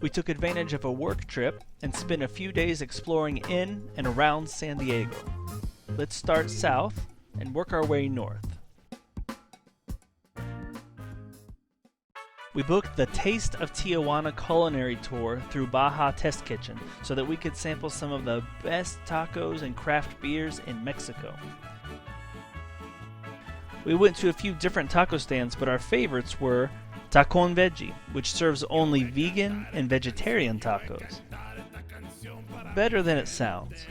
We took advantage of a work trip and spent a few days exploring in and around San Diego. Let's start south and work our way north. We booked the Taste of Tijuana culinary tour through Baja Test Kitchen so that we could sample some of the best tacos and craft beers in Mexico. We went to a few different taco stands, but our favorites were Tacon Veggie, which serves only vegan and vegetarian tacos. Better than it sounds.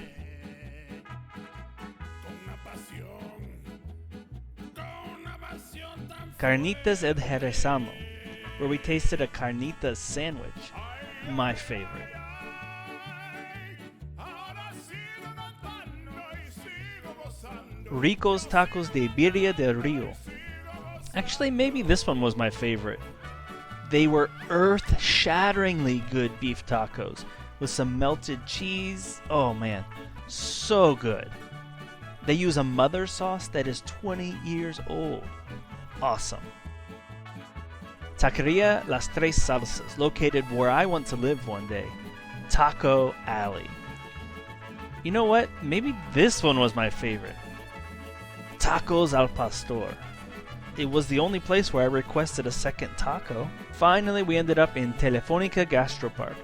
Carnitas El Jerezano, where we tasted a carnitas sandwich, my favorite. Rico's Tacos de Birria del Rio. Actually, maybe this one was my favorite. They were earth-shatteringly good beef tacos with some melted cheese. Oh man, so good. They use a mother sauce that is 20 years old. Awesome. Taqueria Las Tres Salsas, located where I want to live one day. Taco Alley. You know what? Maybe this one was my favorite. Tacos al Pastor. It was the only place where I requested a second taco. Finally, we ended up in Telefonica Gastropark,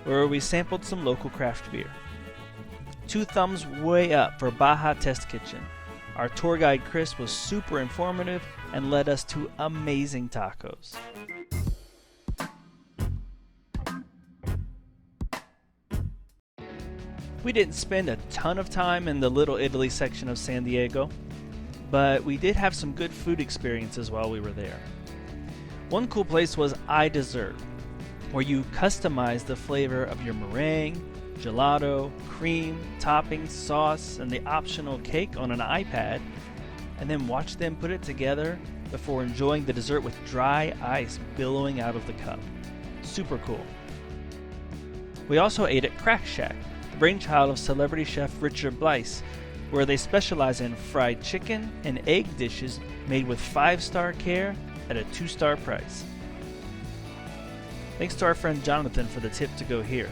where we sampled some local craft beer. 2 thumbs way up for Baja Test Kitchen. Our tour guide Chris was super informative and led us to amazing tacos. We didn't spend a ton of time in the Little Italy section of San Diego, but we did have some good food experiences while we were there. One cool place was iDessert, where you customize the flavor of your meringue, gelato, cream, toppings, sauce, and the optional cake on an iPad, and then watch them put it together before enjoying the dessert with dry ice billowing out of the cup. Super cool. We also ate at Crack Shack, the brainchild of celebrity chef Richard Bleiss, where they specialize in fried chicken and egg dishes made with 5-star care at a 2-star price. Thanks to our friend Jonathan for the tip to go here.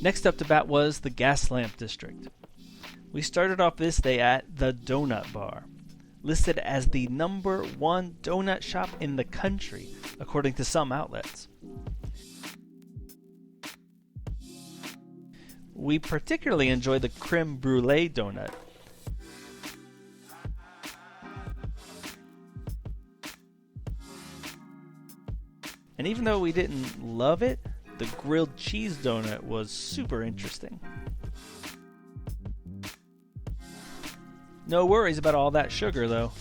Next up to bat was the Gas Lamp District. We started off this day at the Donut Bar, listed as the #1 donut shop in the country, according to some outlets. We particularly enjoyed the creme brulee donut. And even though we didn't love it, the grilled cheese donut was super interesting. No worries about all that sugar though,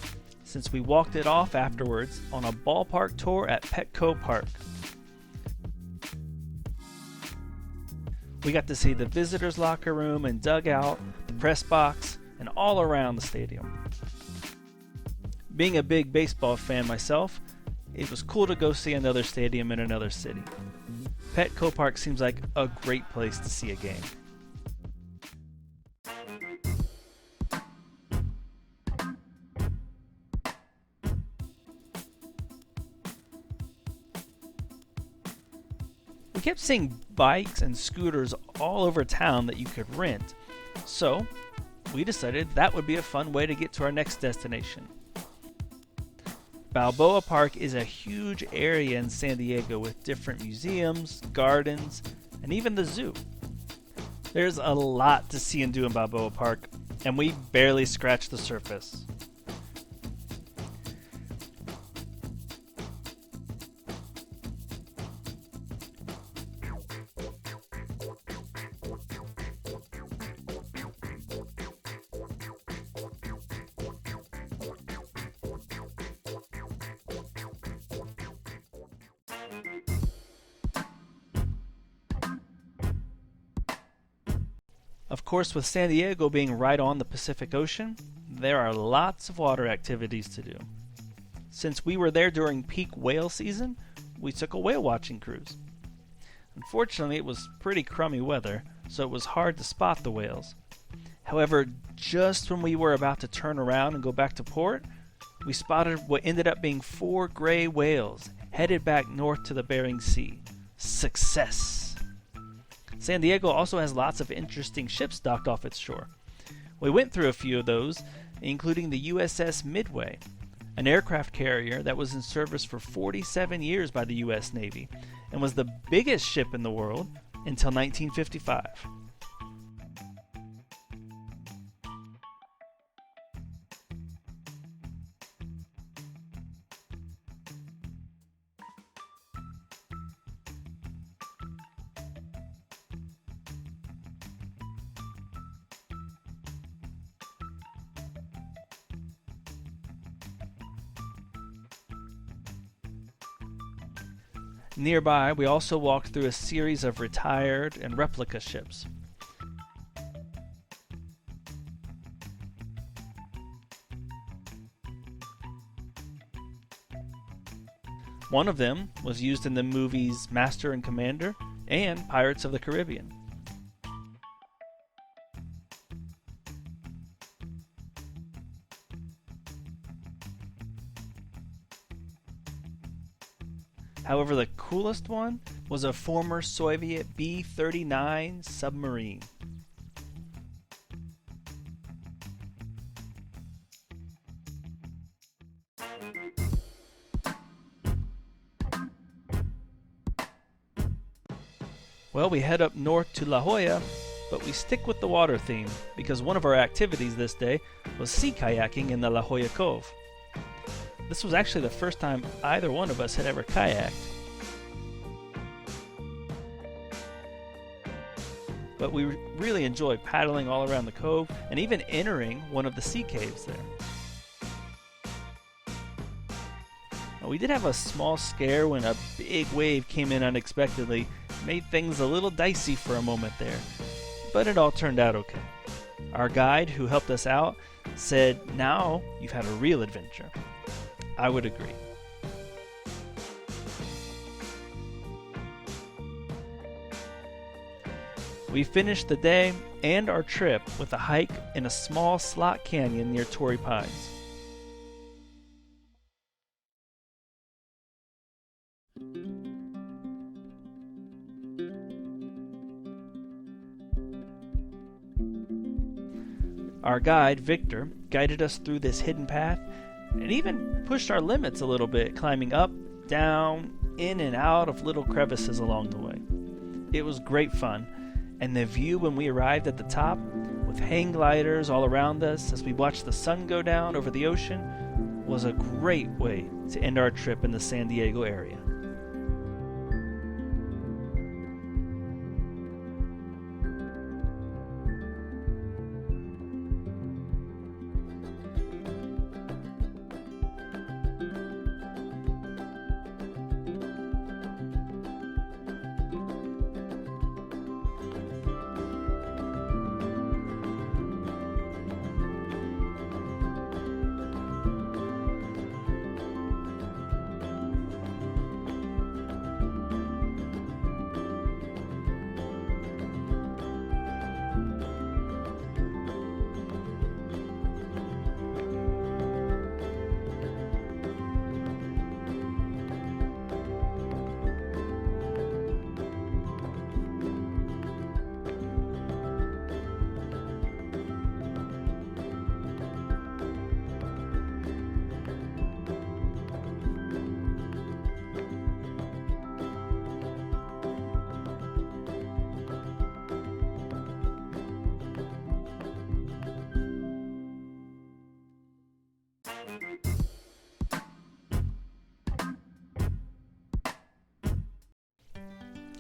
since we walked it off afterwards on a ballpark tour at Petco Park. We got to see the visitors' locker room and dugout, the press box, and all around the stadium. Being a big baseball fan myself, it was cool to go see another stadium in another city. Petco Park seems like a great place to see a game. We kept seeing bikes and scooters all over town that you could rent, so we decided that would be a fun way to get to our next destination. Balboa Park is a huge area in San Diego with different museums, gardens, and even the zoo. There's a lot to see and do in Balboa Park, and we barely scratched the surface. Of course, with San Diego being right on the Pacific Ocean, there are lots of water activities to do. Since we were there during peak whale season, we took a whale watching cruise. Unfortunately, it was pretty crummy weather, so it was hard to spot the whales. However, just when we were about to turn around and go back to port, we spotted what ended up being 4 gray whales headed back north to the Bering Sea. Success! San Diego also has lots of interesting ships docked off its shore. We went through a few of those, including the USS Midway, an aircraft carrier that was in service for 47 years by the U.S. Navy and was the biggest ship in the world until 1955. Nearby, we also walked through a series of retired and replica ships. One of them was used in the movies Master and Commander and Pirates of the Caribbean. However, the coolest one was a former Soviet B-39 submarine. Well, we head up north to La Jolla, but we stick with the water theme because one of our activities this day was sea kayaking in the La Jolla Cove. This was actually the first time either one of us had ever kayaked. But we really enjoyed paddling all around the cove and even entering one of the sea caves there. Now, we did have a small scare when a big wave came in unexpectedly, made things a little dicey for a moment there, but it all turned out okay. Our guide, who helped us out, said, "Now you've had a real adventure." I would agree. We finished the day and our trip with a hike in a small slot canyon near Torrey Pines. Our guide, Victor, guided us through this hidden path and even pushed our limits a little bit, climbing up, down, in and out of little crevices along the way. It was great fun, and the view when we arrived at the top, with hang gliders all around us as we watched the sun go down over the ocean, was a great way to end our trip in the San Diego area.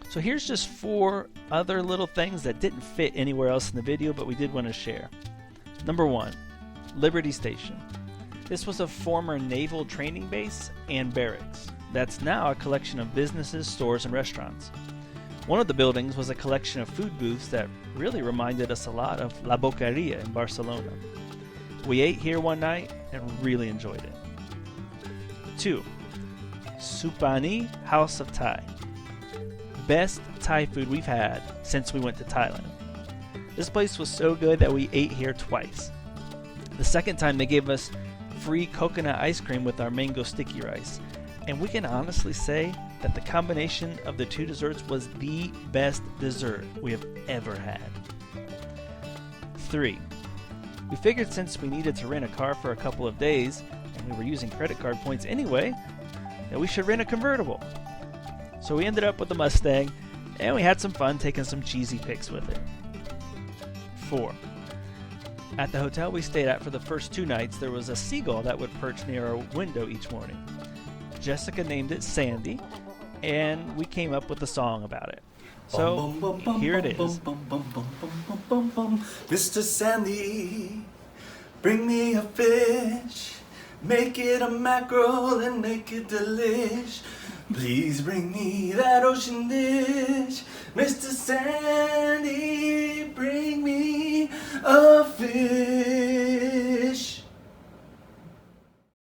So here's just 4 other little things that didn't fit anywhere else in the video, but we did want to share. Number 1, Liberty Station. This was a former naval training base and barracks. That's now a collection of businesses, stores, and restaurants. One of the buildings was a collection of food booths that really reminded us a lot of La Boqueria in Barcelona. We ate here one night and really enjoyed it. 2, Supani House of Thai. Best Thai food we've had since we went to Thailand. This place was so good that we ate here twice. The second time they gave us free coconut ice cream with our mango sticky rice. And we can honestly say that the combination of the two desserts was the best dessert we have ever had. 3. We figured since we needed to rent a car for a couple of days, and we were using credit card points anyway, that we should rent a convertible. So we ended up with a Mustang, and we had some fun taking some cheesy pics with it. 4. At the hotel we stayed at for the first 2 nights, there was a seagull that would perch near our window each morning. Jessica named it Sandy, and we came up with a song about it. So, here it is. Mr. Sandy, bring me a fish. Make it a mackerel and make it delish. Please bring me that ocean dish. Mr. Sandy, bring me a fish.